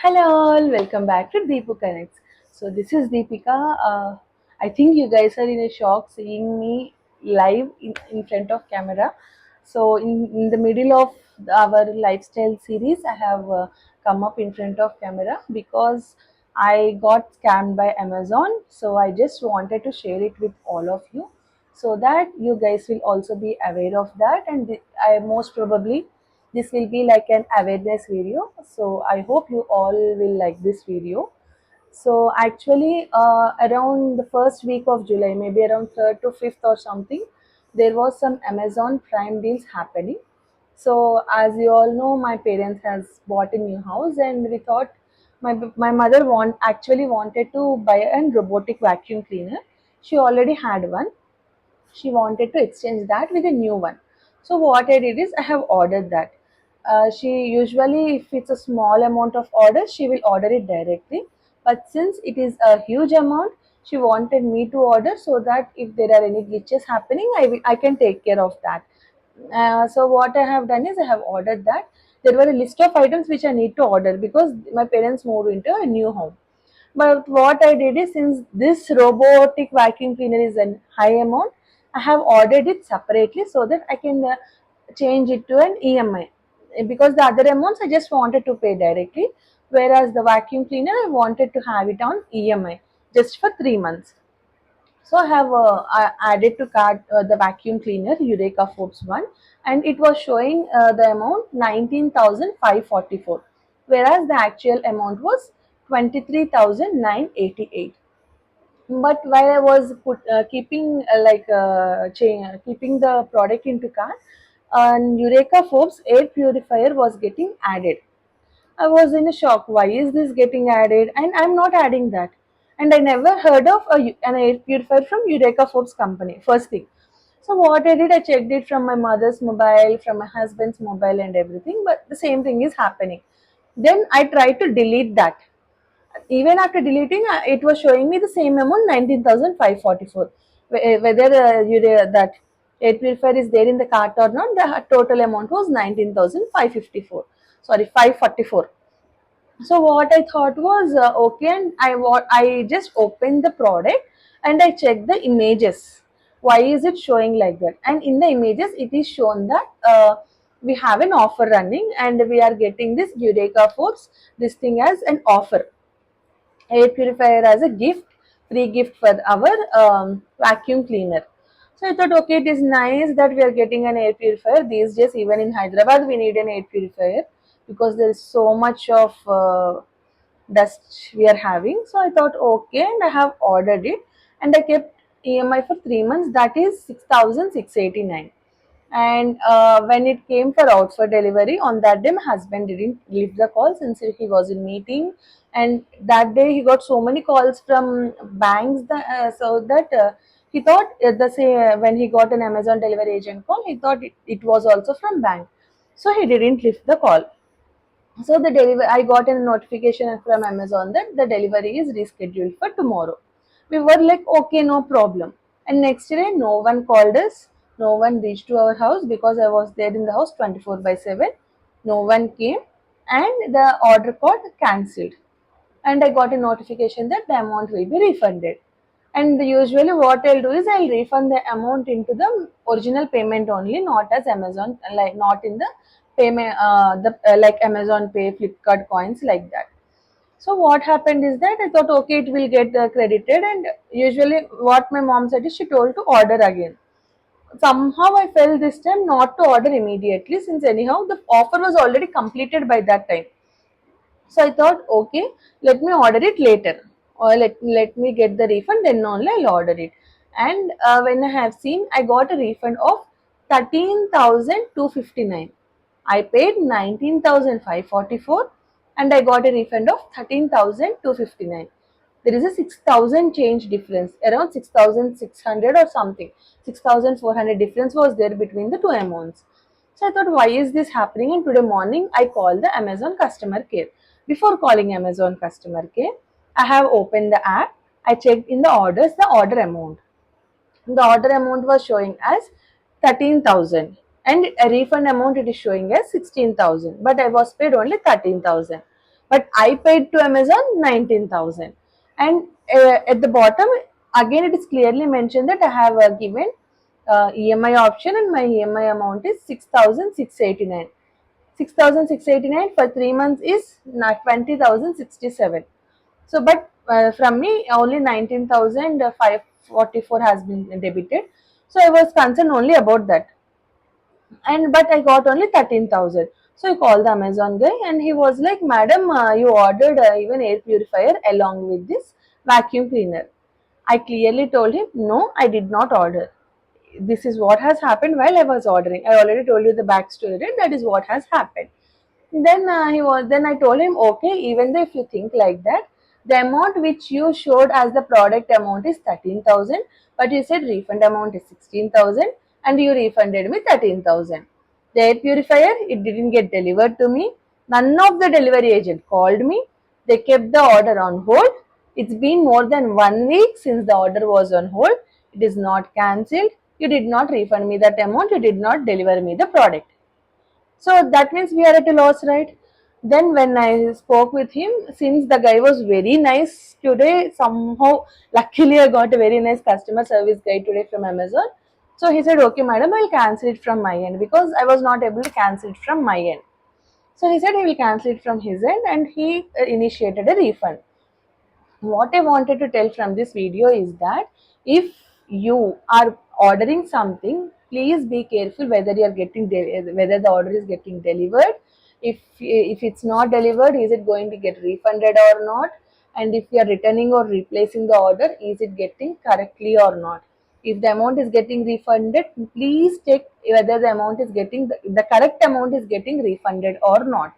Hello all, welcome back to Deepu Connects. So this is Deepika. I think you guys are in a shock seeing me live in front of camera. So in the middle of our lifestyle series, I have come up in front of camera because I got scammed by Amazon. So I just wanted to share it with all of you so that you guys will also be aware of that, and I most probably this will be like an awareness video, so I hope you all will like this video. So actually, around the first week of July, maybe around 3rd to 5th or something, there was some Amazon Prime deals happening. So as you all know, my parents has bought a new house, and we thought my mother actually wanted to buy a robotic vacuum cleaner. She already had one. She wanted to exchange that with a new one. So what I did is I have ordered that. She usually, if it's a small amount of order, she will order it directly. But since it is a huge amount, she wanted me to order so that if there are any glitches happening, I can take care of that. So what I have done is I have ordered that. There were a list of items which I need to order because my parents moved into a new home. But what I did is, since this robotic vacuum cleaner is a high amount, I have ordered it separately so that I can change it to an EMI. Because the other amounts I just wanted to pay directly, whereas the vacuum cleaner I wanted to have it on EMI just for 3 months. So I have added to cart the vacuum cleaner Eureka Forbes one, and it was showing the amount 19,544, whereas the actual amount was 23,988. But while I was keeping keeping the product into cart, Eureka Forbes air purifier was getting added. I was in a shock. Why is this getting added? And I'm not adding that. And I never heard of an air purifier from Eureka Forbes company. First thing. So what I did, I checked it from my mother's mobile, from my husband's mobile, and everything. But the same thing is happening. Then I tried to delete that. Even after deleting, it was showing me the same amount, 19,544. Whether that air purifier is there in the cart or not, the total amount was 19,554. Sorry, 544. So what I thought was okay, and I just opened the product and I checked the images. Why is it showing like that? And in the images, it is shown that we have an offer running and we are getting this Eureka Forbes this thing as an offer, air purifier as a gift, free gift for our vacuum cleaner. So I thought, okay, it is nice that we are getting an air purifier. These days, even in Hyderabad, we need an air purifier because there is so much of dust we are having. So I thought, okay, and I have ordered it, and I kept EMI for 3 months. That is 6,689. And when it came for out for delivery, on that day my husband didn't leave the call since he was in meeting, and that day he got so many calls from banks that, so that he thought the say when he got an Amazon delivery agent call, he thought it was also from bank, so he didn't lift the call. So the delivery, I got a notification from Amazon that the delivery is rescheduled for tomorrow. We were like, okay, no problem. And next day, no one called us, no one reached to our house because I was there in the house 24 by 7. No one came, and the order got cancelled. And I got a notification that the amount will be refunded. And usually, what I'll do is I'll refund the amount into the original payment only, not as Amazon, like not in the payment, like Amazon Pay, Flipkart coins, like that. So what happened is that I thought, okay, it will get credited, and usually what my mom said is she told to order again. Somehow I felt this time not to order immediately, since anyhow the offer was already completed by that time. So I thought, okay, let me order it later, or let me get the refund, then only I'll order it. And when I have seen, I got a refund of 13,259. I paid 19,544, and I got a refund of 13,259. There is a 6,000 change difference, around 6,600 or something. 6,400 difference was there between the two amounts. So I thought, why is this happening? And today morning, I called the Amazon customer care. Before calling Amazon customer care, I have opened the app. I checked in the orders the order amount. The order amount was showing as 13,000, and a refund amount it is showing as 16,000. But I was paid only 13,000. but I paid to Amazon 19,000. And at the bottom, again, it is clearly mentioned that I have given EMI option, and my EMI amount is 6,689. 6,689 for 3 months is not 20,067. So, but from me, only 19,544 has been debited. So, I was concerned only about that, and but I got only 13,000. So I called the Amazon guy, and he was like, "Madam, you ordered even air purifier along with this vacuum cleaner." I clearly told him, "No, I did not order. This is what has happened while I was ordering. I already told you the backstory, right? That is what has happened." Then I told him, okay, even though if you think like that, the amount which you showed as the product amount is 13,000, but you said refund amount is 16,000, and you refunded me 13,000. The air purifier, it didn't get delivered to me. None of the delivery agent called me. They kept the order on hold. It's been more than 1 week since the order was on hold. It is not cancelled. You did not refund me that amount. You did not deliver me the product. So that means we are at a loss, right? Then when I spoke with him, since the guy was very nice today, somehow luckily I got a very nice customer service guy today from Amazon. So he said, "Okay, madam, I'll cancel it from my end," because I was not able to cancel it from my end. So he said he will cancel it from his end, and he initiated a refund. What I wanted to tell from this video is that if you are ordering something, please be careful whether you are getting whether the order is getting delivered. If it's not delivered, is it going to get refunded or not? And if you are returning or replacing the order, is it getting correctly or not? If the amount is getting refunded, please check whether the amount is getting the correct amount is getting refunded or not.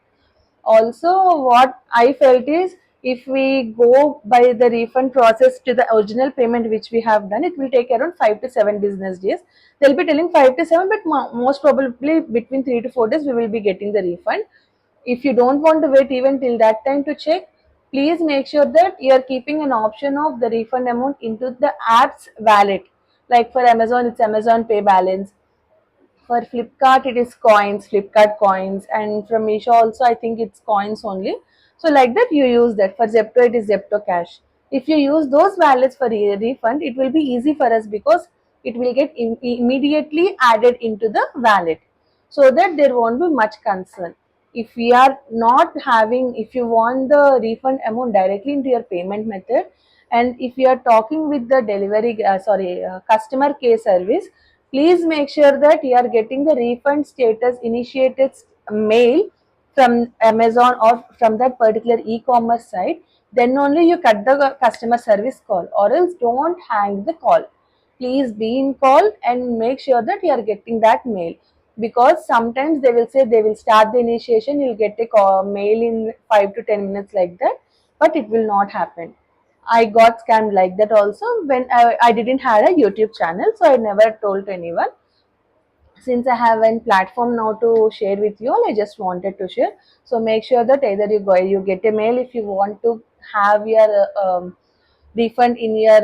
Also, what I felt is, if we go by the refund process to the original payment which we have done, it will take around 5 to 7 business days. They'll be telling 5 to 7, but most probably between 3 to 4 days we will be getting the refund. If you don't want to wait even till that time to check, please make sure that you are keeping an option of the refund amount into the app's wallet. Like for Amazon, it's Amazon Pay balance. For Flipkart, it is coins, Flipkart coins, and from Meesho also, I think it's coins only. So like that, you use that. For Zepto, it is Zepto Cash. If you use those wallets for refund, it will be easy for us because it will get immediately added into the wallet, so that there won't be much concern. If we are not having, if you want the refund amount directly into your payment method, and if you are talking with the customer care service, please make sure that you are getting the refund status initiated mail from Amazon or from that particular e-commerce site. Then only you cut the customer service call, or else don't hang the call. Please be in call and make sure that you are getting that mail, because sometimes they will say they will start the initiation, you'll get a mail in 5 to 10 minutes like that, but it will not happen. I got scammed like that also when I didn't have a YouTube channel, so I never told to anyone. Since I have a platform now to share with you all, I just wanted to share. So make sure that either you get a mail if you want to have your refund in your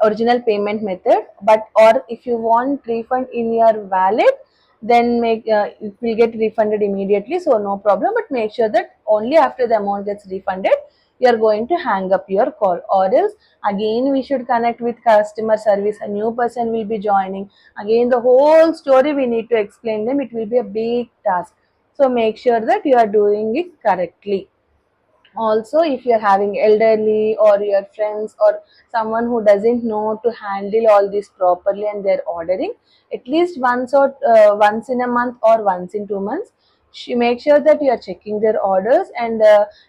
original payment method, but or if you want refund in your wallet, then make it will get refunded immediately, so no problem. But make sure that only after the amount gets refunded, you are going to hang up your call, or else again we should connect with customer service, a new person will be joining, again the whole story we need to explain them, it will be a big task. So make sure that you are doing it correctly. Also, if you're having elderly or your friends or someone who doesn't know to handle all this properly and they're ordering, at least once in a month or once in 2 months, make sure that you are checking their orders, and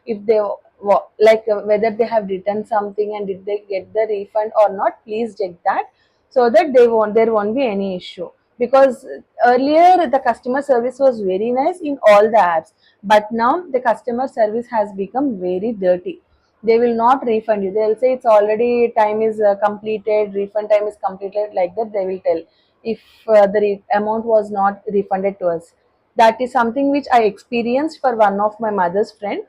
if they whether they have written something and did they get the refund or not, please check that, so that there won't be any issue. Because earlier the customer service was very nice in all the apps, but now the customer service has become very dirty. They will not refund you. They'll say it's already time is completed, refund time is completed, like that they will tell, if the amount was not refunded to us. That is something which I experienced for one of my mother's friend.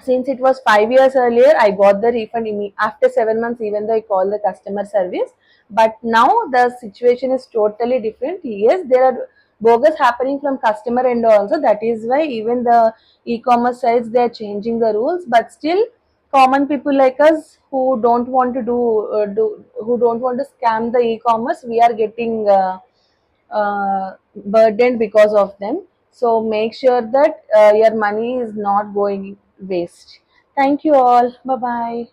Since it was 5 years earlier, I got the refund after 7 months, even though I called the customer service. But now the situation is totally different. Yes, there are bogus happening from customer end also. That is why even the e-commerce sites, they are changing the rules, but still common people like us who don't want to who don't want to scam the e-commerce, we are getting burdened because of them. So make sure that your money is not going waste. Thank you all. Bye bye.